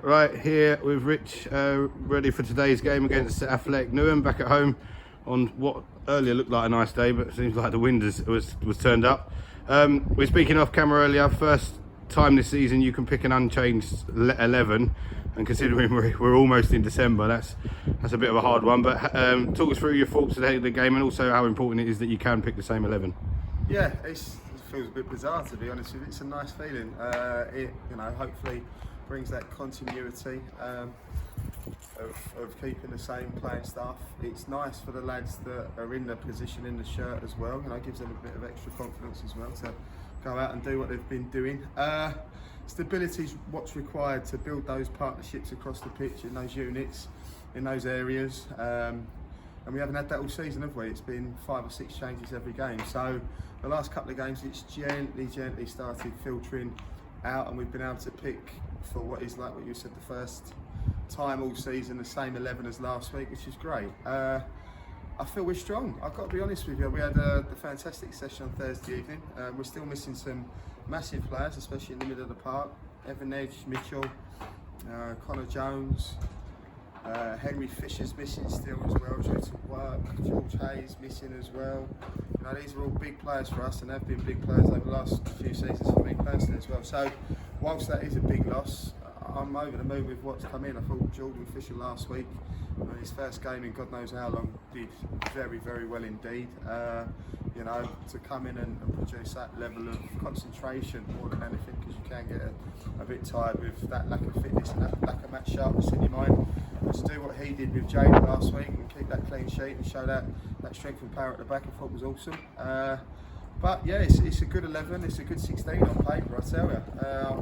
Right here with Rich, ready for today's game against Athletic Newham, back at home on what earlier looked like a nice day, but it seems like the wind was turned up. We're speaking off camera earlier. First time this season you can pick an unchanged 11, and considering we're almost in December, that's a bit of a hard one. But talk us through your thoughts ahead of the game, and also how important it is that you can pick the same 11. Yeah, it feels a bit bizarre, to be honest with you. It's a nice feeling. It hopefully brings that continuity of keeping the same playing staff. It's nice for the lads that are in the position in the shirt as well. It gives them a bit of extra confidence as well to go out and do what they've been doing. Stability is what's required to build those partnerships across the pitch in those units, in those areas. And we haven't had that all season, have we? It's been 5 or 6 changes every game. So the last couple of games, it's gently started filtering out, and we've been able to pick for what is, like what you said, the first time all season, the same 11 as last week, which is great. I feel we're strong. I've got to be honest with you. We had the fantastic session on Thursday evening. We're still missing some massive players, especially in the middle of the park. Evan Edge, Mitchell, Connor Jones, Henry Fisher's missing still as well due to work. George Hayes missing as well. These are all big players for us, and they've been big players over the last few seasons for me personally as well. So whilst that is a big loss, I'm over the moon with what's come in. I thought Jordan Fisher last week, his first game in God knows how long, did very well indeed. To come in and produce that level of concentration more than anything, because you can get a bit tired with that lack of fitness and that lack of match sharpness in your mind. But to do what he did with Jaden last week and keep that clean sheet and show that strength and power at the back, I thought was awesome. But yeah, it's a good 11, it's a good 16 on paper, I tell you.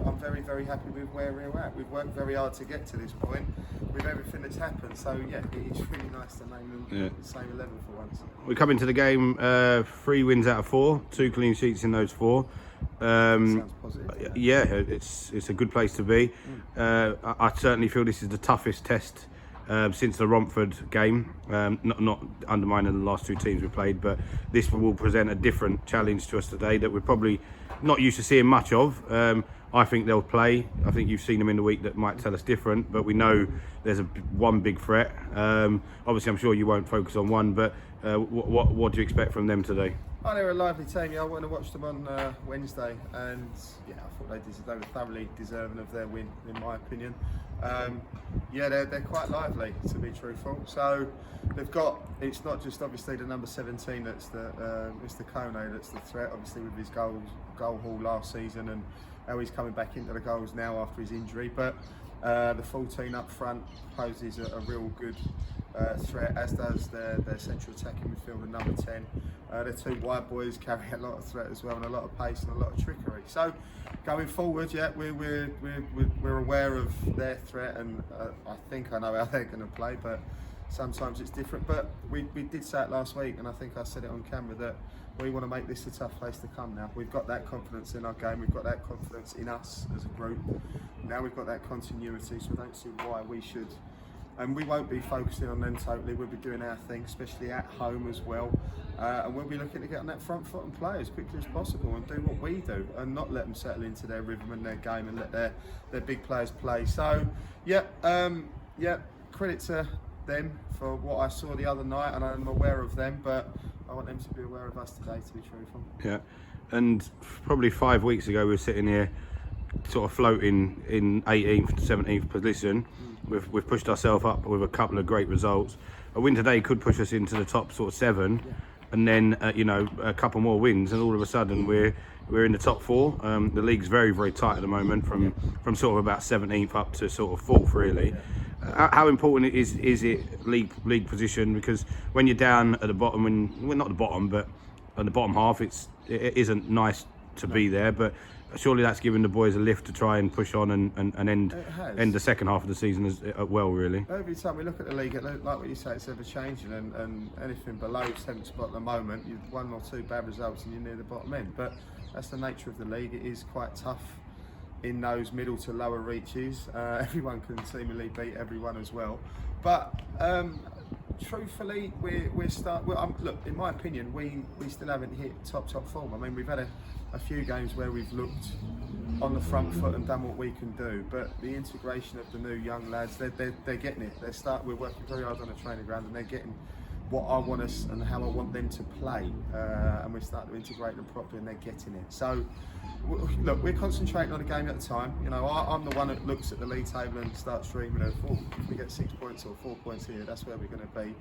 I'm very happy with where we're at. We've worked very hard to get to this point with everything that's happened. So yeah, it is really nice to name them the same 11 for once. We come into the game 3 wins out of 4, 2 clean sheets in those 4. Sounds positive. Yeah, it's a good place to be. I certainly feel this is the toughest test since the Romford game. Not undermining the last 2 teams we played, but this will present a different challenge to us today that we're probably not used to seeing much of. I think they'll play. I think you've seen them in the week that might tell us different, but we know there's one big threat. Obviously, I'm sure you won't focus on one, but what do you expect from them today? Oh, they were a lively team. I went and watched them on Wednesday, and yeah, I thought they were thoroughly deserving of their win, in my opinion. They're quite lively, to be truthful. So they've got, it's not just obviously the number 17 that's the Mr. Kone that's the threat, obviously with his goal haul last season and how he's coming back into the goals now after his injury. But the 14 up front poses a real good threat, as does their central attacking midfielder number 10. Their 2 wide boys carry a lot of threat as well, and a lot of pace and a lot of trickery. So going forward, yeah, we're aware of their threat, and I think I know how they're going to play, but sometimes it's different. But we did say it last week, and I think I said it on camera, that we want to make this a tough place to come now. We've got that confidence in our game, we've got that confidence in us as a group. Now we've got that continuity, so I don't see why we should. And we won't be focusing on them totally, we'll be doing our thing, especially at home as well. And we'll be looking to get on that front foot and play as quickly as possible and do what we do, and not let them settle into their rhythm and their game and let their big players play. So, credit to them for what I saw the other night, and I'm aware of them, but I want them to be aware of us today, to be truthful. Yeah, and probably 5 weeks ago we were sitting here sort of floating in 18th to 17th position. We've pushed ourselves up with a couple of great results. A win today could push us into the top sort of 7, and then a couple more wins, and all of a sudden we're in the top 4. The league's very tight at the moment, from sort of about 17th up to sort of 4th really. How important is it league position? Because when you're down at the bottom, when not the bottom, but on the bottom half, it isn't nice to be there, but surely that's given the boys a lift to try and push on and end the second half of the season as well, really. Every time we look at the league, like what you say, it's ever changing, and anything below 7th spot at the moment, you've 1 or 2 bad results and you're near the bottom end. But that's the nature of the league. It is quite tough in those middle to lower reaches. Everyone can seemingly beat everyone as well. But truthfully, look, in my opinion, we still haven't hit top form. I mean, we've had a few games where we've looked on the front foot and done what we can do. But the integration of the new young lads, they're getting it. We're working very hard on the training ground, and they're getting what I want us and how I want them to play, and we're starting to integrate them properly, and they're getting it. So, look, we're concentrating on a game at a time. You know, I'm the one that looks at the league table and starts dreaming of, if we get 6 points or 4 points here, that's where we're going to be.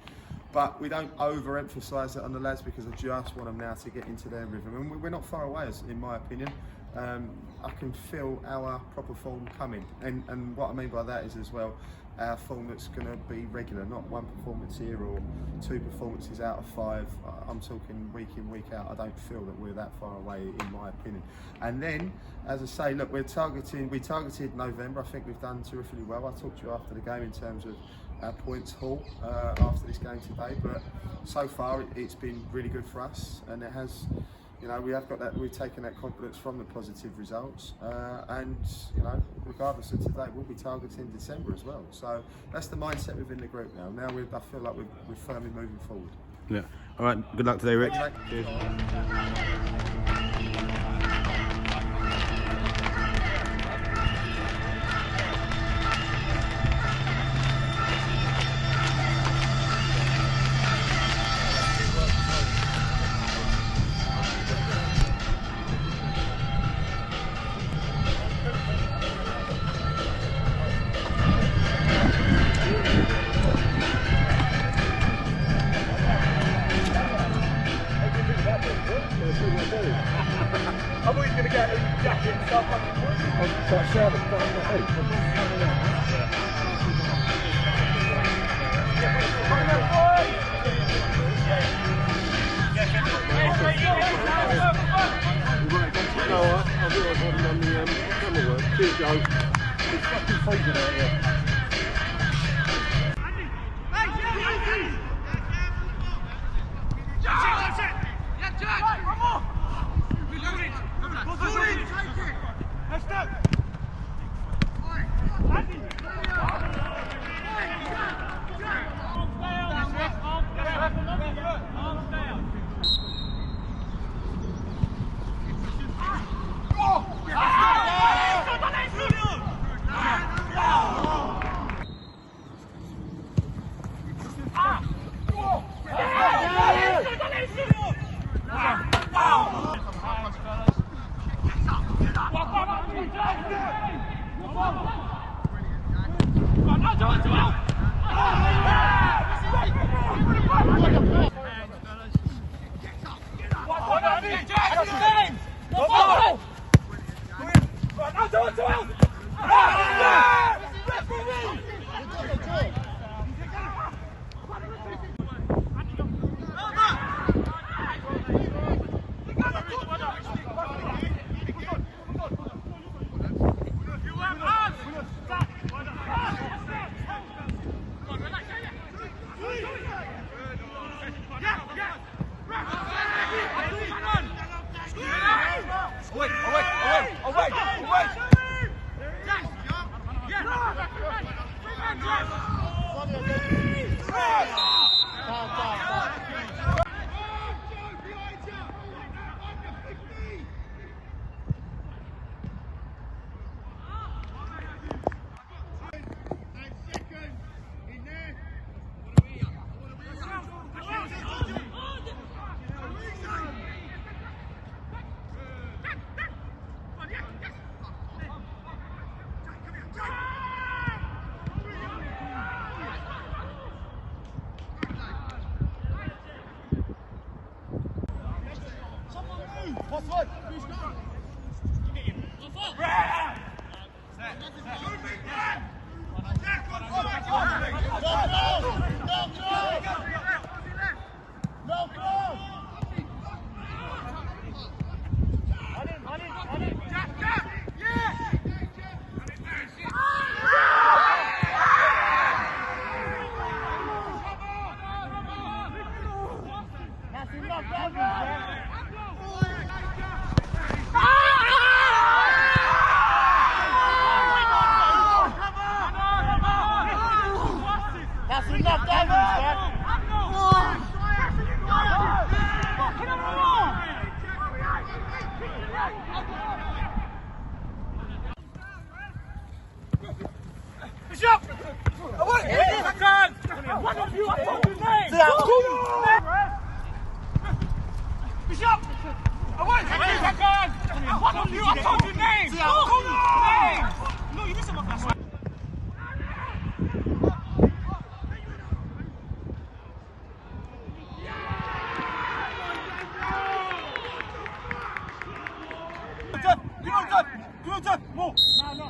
But we don't overemphasise it on the lads, because I just want them now to get into their rhythm. And we're not far away, in my opinion. I can feel our proper form coming, and what I mean by that is as well, our form that's going to be regular, not one performance here or 2 performances out of 5. I'm talking week in, week out. I don't feel that we're that far away, in my opinion. And then, as I say, look, we targeted November. I think we've done terrifically well. I talked to you after the game in terms of our points haul after this game today, but so far it's been really good for us, and it has. You know, we've taken that confidence from the positive results, and you know, regardless of today, we'll be targeting December as well. So that's the mindset within the group now. Now I feel like we're firmly moving forward. Yeah. All right. Good luck today, Rick. Cheers. I thought he was going to get a jacket and stuff. Cheers, Joe. He's fucking freezing out here. Bishop! I want it! I can! One of you, I told you name! Bishop! I want it! I can! One of you, I told you name! Name! No, you listen to my first. More! No, no!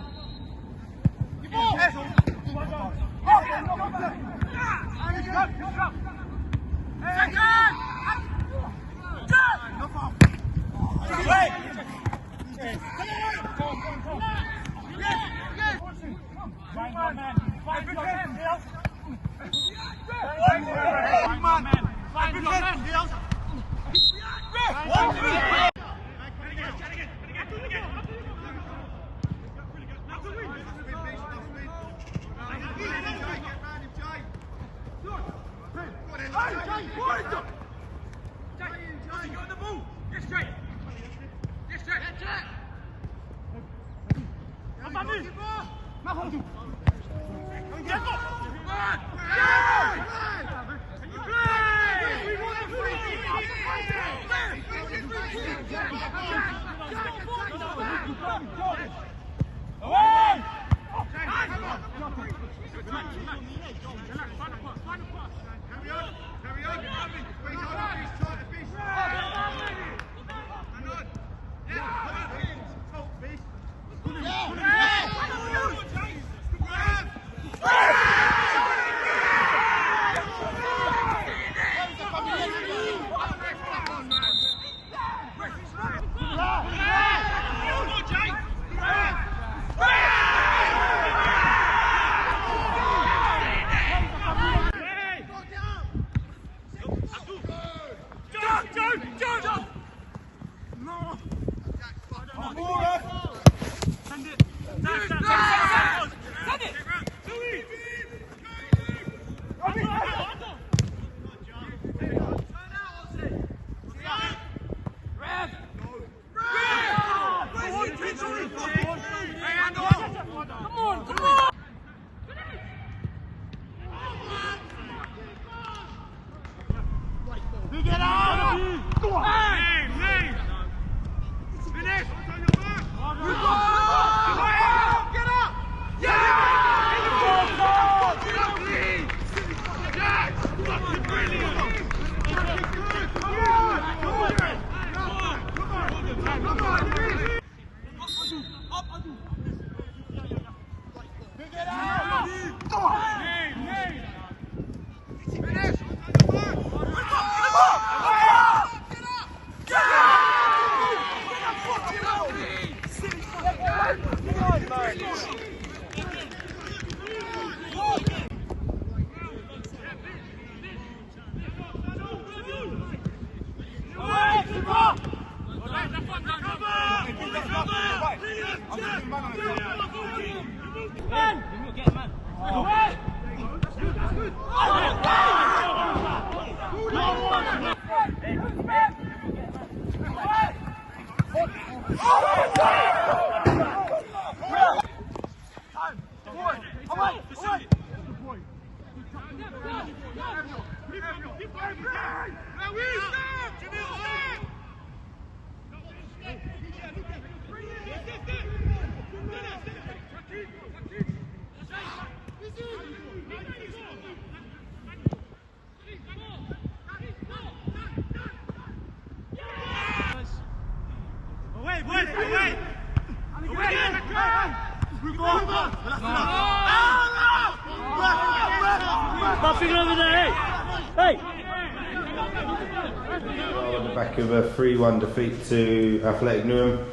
On the back of a 3-1 defeat to Athletic Newham.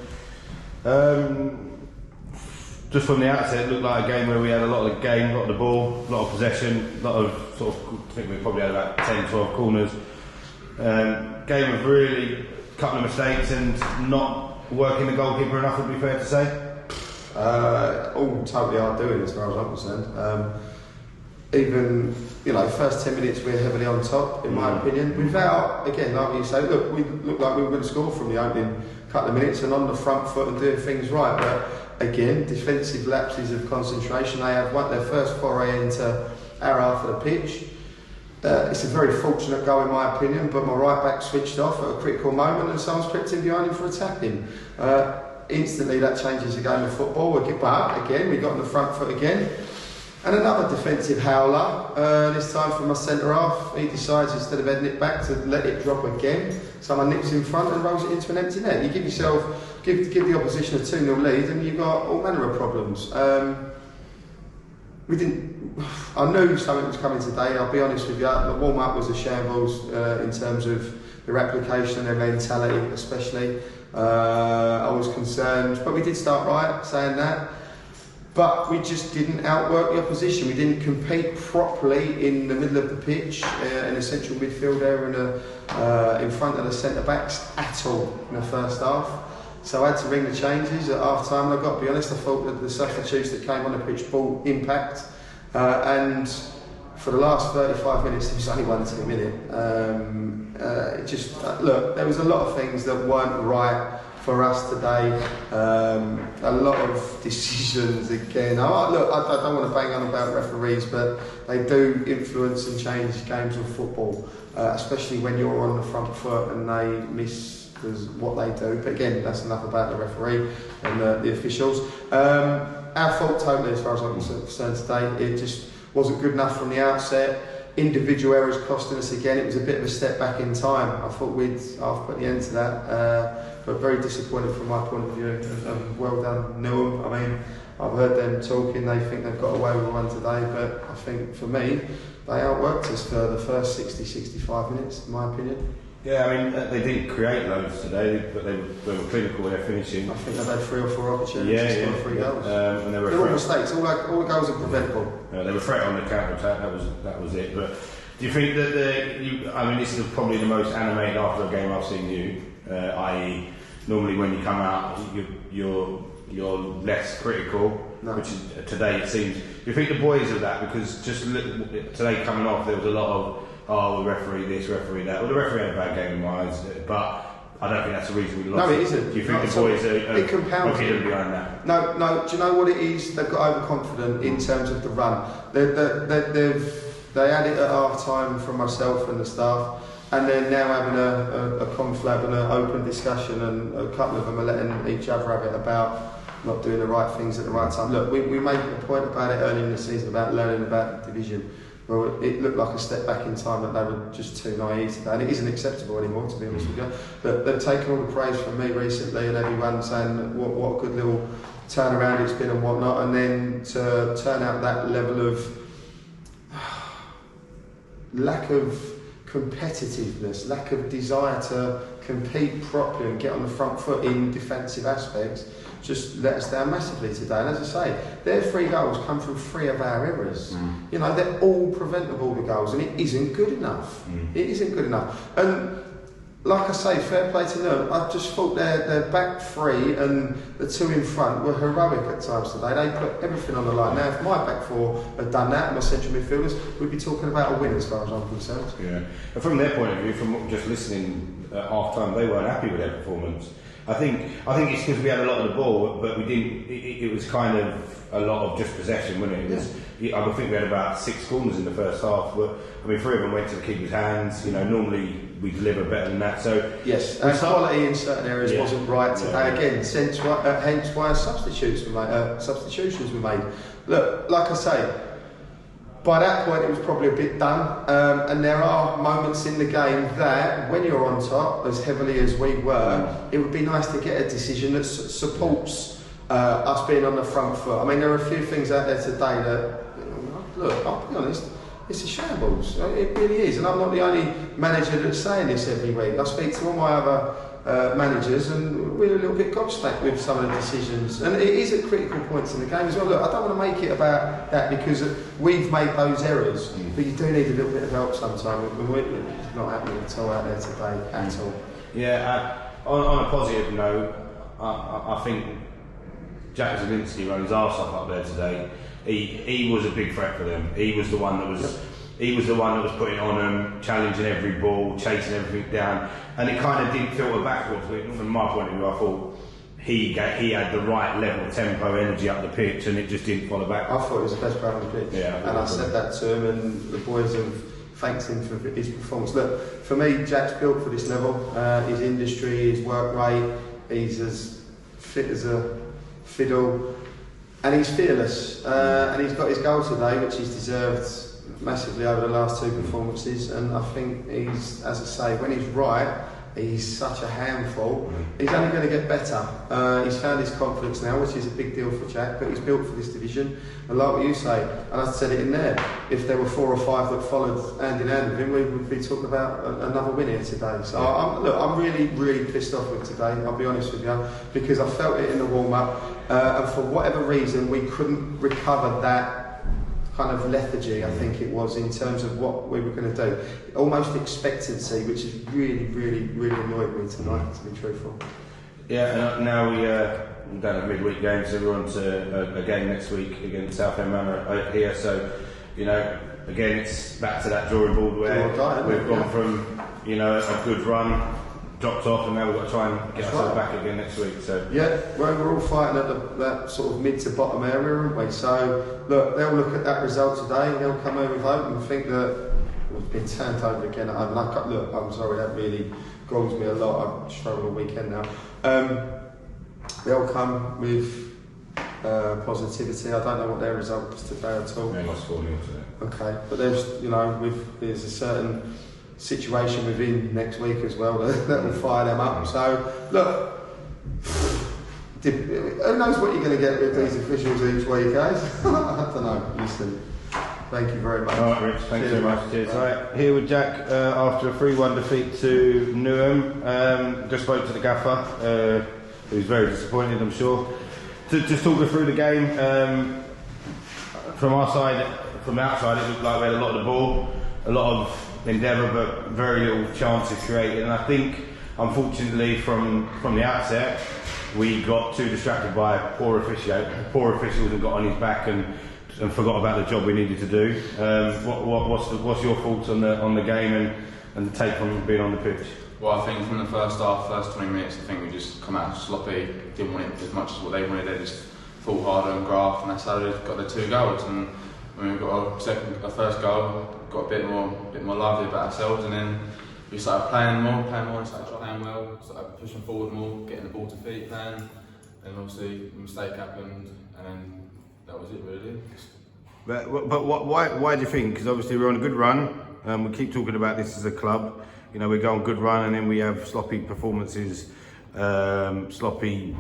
Just from the outset, it looked like a game where we had a lot of the game, a lot of the ball, a lot of possession, a lot of I think we probably had about 10-12 corners. Game of really a couple of mistakes and not working the goalkeeper enough, would be fair to say. All totally our doing as far as I'm concerned. Even, first 10 minutes we're heavily on top, in my opinion. Without, again, like you say, look, we looked like we were going to score from the opening couple of minutes and on the front foot and doing things right. But again, defensive lapses of concentration. They have their first foray into our half of the pitch. It's a very fortunate goal in my opinion, but my right back switched off at a critical moment and someone's crept in behind him for a tap-in. Instantly that changes the game of football, but again we got on the front foot again. And another defensive howler, this time from my centre half. He decides instead of heading it back to let it drop again. Someone nips in front and rolls it into an empty net. You give the opposition a 2-0 lead and you've got all manner of problems. I knew something was coming today, I'll be honest with you. The warm-up was a shambles in terms of their application and their mentality especially. I was concerned, but we did start right, saying that. But we just didn't outwork the opposition. We didn't compete properly in the middle of the pitch, in the central midfield area and in front of the centre-backs at all in the first half. So I had to ring the changes at half-time, and I've got to be honest, I thought that the substitutes that came on the pitch brought impact. And for the last 35 minutes, there was only 1 2 minute. Look, there was a lot of things that weren't right for us today. A lot of decisions again. I don't want to bang on about referees, but they do influence and change games of football, especially when you're on the front foot and they miss what they do. But again, that's enough about the referee and the officials. Our fault totally as far as I'm concerned today. It just wasn't good enough from the outset. Individual errors costing us again. It was a bit of a step back in time. I thought we'd half put the end to that, but very disappointed from my point of view. And well done, Newham. I mean, I've heard them talking. They think they've got away with one today, but I think for me, they outworked us for the first 60-65 minutes, in my opinion. Yeah, I mean, they didn't create loads today, but they were clinical with their finishing. I think they've had 3 or 4 opportunities to score 3 goals. And they were all mistakes. All the goals are preventable. They were threat on the counter attack. That was it. But do you think that I mean, this is probably the most animated after a game I've seen you. I.e., normally when you come out, you're less critical. No. Which is, today it seems. Do you think the boys are that? Because just today coming off, there was a lot of. Oh, the referee this, referee that. Well, the referee had a bad game in my eyes, but I don't think that's the reason we lost. No, it isn't. Do you think the boys are hidden behind that? No. Do you know what it is? They've got overconfident in terms of the run. They had it at half time from myself and the staff, and they're now having a conflab and an open discussion, and a couple of them are letting each other have it about not doing the right things at the right time. Look, we made a point about it early in the season about learning about the division. Well, it looked like a step back in time that they were just too naive today, and it isn't acceptable anymore, to be honest with you. But they've taken all the praise from me recently and everyone saying what a good little turnaround it's been and whatnot, and then to turn out that level of lack of competitiveness, lack of desire to compete properly and get on the front foot in defensive aspects, just let us down massively today. And as I say, their 3 goals come from 3 of our errors. You know, they're all preventable, the goals, and it isn't good enough. It isn't good enough. And like I say, fair play to them. I just thought their back 3 and the 2 in front were heroic at times today. They put everything on the line. Now, if my back 4 had done that, and my central midfielders, we'd be talking about a win as far as I'm concerned. Yeah. And from their point of view, from just listening at half time, they weren't happy with their performance. I think it's because we had a lot of the ball, but we didn't. It was kind of a lot of just possession, wasn't it? I think we had about 6 corners in the first half, but I mean 3 of them went to the keeper's hands. You know, normally we deliver better than that. So yes, our quality in certain areas wasn't right today. Again, hence why substitutions were made. Look, like I say. By that point, it was probably a bit done, and there are moments in the game that, when you're on top, as heavily as we were, it would be nice to get a decision that supports us being on the front foot. I mean, there are a few things out there today that, look, I'll be honest, it's a shambles. It really is, and I'm not the only manager that's saying this every week. I speak to all my other managers, and we're a little bit gobsmacked with some of the decisions, and it is at critical points in the game as well. Look, I don't want to make it about that because we've made those errors, but you do need a little bit of help sometimes. It's not happening at all out there today at all. Yeah, on a positive note, I think Jack Zielinski ran his arse off up there today. He was a big threat for them. He was the one that was. He was the one that was putting on them, challenging every ball, chasing everything down, and it kind of did filter backwards. From my point of view, I thought he had the right level of tempo, energy up the pitch, and it just didn't follow back. I thought he was the best player on the pitch, and I said that to him, and the boys have thanked him for his performance. Look, for me, Jack's built for this level. His industry, his work rate, he's as fit as a fiddle, and he's fearless. And he's got his goal today, which he's deserved massively over the last 2 performances. And I think he's, as I say, when he's right, he's such a handful. He's only going to get better. He's found his confidence now, which is a big deal for Jack, but he's built for this division. And like what you say, and I said it in there, if there were 4 or 5 that followed hand in hand with him, we would be talking about another win here today. So I'm really, really pissed off with today, I'll be honest with you, because I felt it in the warm-up, and for whatever reason, we couldn't recover that kind of lethargy, I think it was, in terms of what we were going to do. Almost expectancy, which has really, really, really annoyed me tonight, to be truthful. Yeah, and now we don't have midweek games, so we're on to a game next week against Southend Manor here. So, you know, again, it's back to that drawing board where we've gone from, you know, a good run, dropped off, and now we've got to try and get ourselves back again next week. So yeah, well, we're all fighting at that sort of mid to bottom area, aren't we? So look, they'll look at that result today, and they'll come home with hope and think that we've been turned over again at home. And look, I'm sorry, that really galls me a lot. I've struggled all weekend now. They'll come with positivity. I don't know what their result was today at all. They're not scoring today. Okay, but there's a certain situation within next week as well that will fire them up. So look, who knows what you're going to get with these officials each week, guys? I don't know. Listen, thank you very much. All right, Rich. Thanks very much. Cheers. All right, here with Jack after a 3-1 defeat to Newham. Just spoke to the gaffer, who's very disappointed, I'm sure. To just talk us through the game. From our side, from the outside, it looked like we had a lot of the ball, a lot of endeavour, but very little chances created. And I think, unfortunately, from the outset, we got too distracted by poor officials and got on his back and forgot about the job we needed to do. What's your thoughts on the game and the take from being on the pitch? Well, I think from the first half, first 20 minutes, I think we just come out sloppy, didn't want it as much as what they wanted. They just fought harder and graft, and that's how they got the 2 goals. And when we got our first goal, got a bit more lively about ourselves, and then we started playing more, and started playing well, started pushing forward more, getting the ball to feet, playing, and obviously a mistake happened, and then that was it really. But why do you think? Because obviously we're on a good run. We keep talking about this as a club. You know, we go on a good run, and then we have sloppy performances, sloppy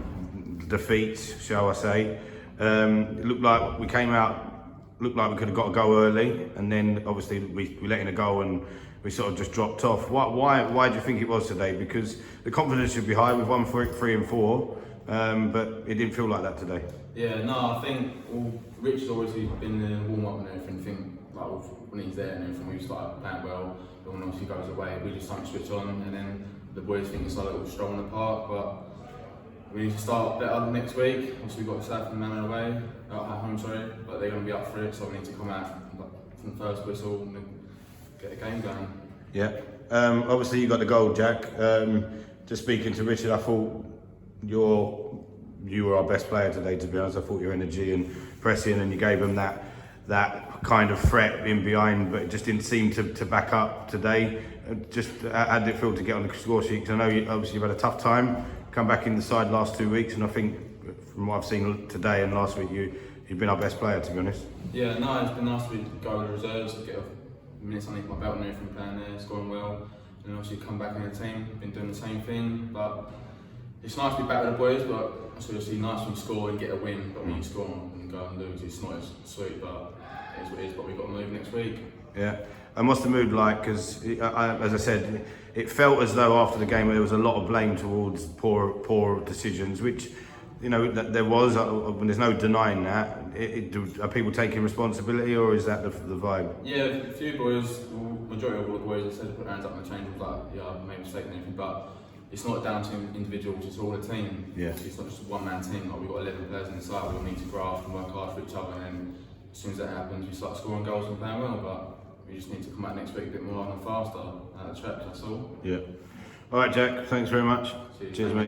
defeats, shall I say. It looked like we came out. Looked like we could have got a goal early, and then obviously we let in a goal and we sort of just dropped off. Why do you think it was today? Because the confidence should be high. We've won 3 and 4, but it didn't feel like that today. Yeah, no, I think Rich has obviously been in the warm up and everything. Like when he's there and everything, we start playing well. But when obviously he goes away, we just don't switch on, and then the boys think it's a little strong in the park, but. We need to start better next week. Obviously we've got Southend Manor away, at home, but they're going to be up for it, so we need to come out from the first whistle and get the game going. Yeah. Obviously you got the goal, Jack. Just speaking to Richard, I thought you were our best player today, to be honest. I thought your energy and pressing, and you gave them that kind of threat in behind, but it just didn't seem to back up today. Just how did it feel to get on the score sheet? Because I know you've had a tough time. Come back in the side last 2 weeks, and I think from what I've seen today and last week, you've been our best player, to be honest. Yeah, no, it's been nice to go with the reserves, get minutes underneath my belt and everything, playing there, scoring well, and obviously come back in the team, been doing the same thing. But it's nice to be back with the boys, but it's obviously nice when you score and get a win, but when you score and go and lose, it's not as sweet, but it is what it is. But we've got to move next week. Yeah. And what's the mood like? Because, as I said, it felt as though after the game there was a lot of blame towards poor decisions, which, you know, that there was. There's no denying that. Are people taking responsibility, or is that the vibe? Yeah, a few boys, majority of all the boys, I said to put their hands up in the change rooms, like, yeah, I made a mistake and everything, but it's not down to individuals, it's all a team. Yeah. It's not just a one-man team. Like, we've got 11 players in the side, we all need to graft and work hard for each other, and then as soon as that happens, we start scoring goals and playing well. But we just need to come out next week a bit more and faster at the track, that's all. Yeah. All right, Jack, thanks very much. Cheers mate.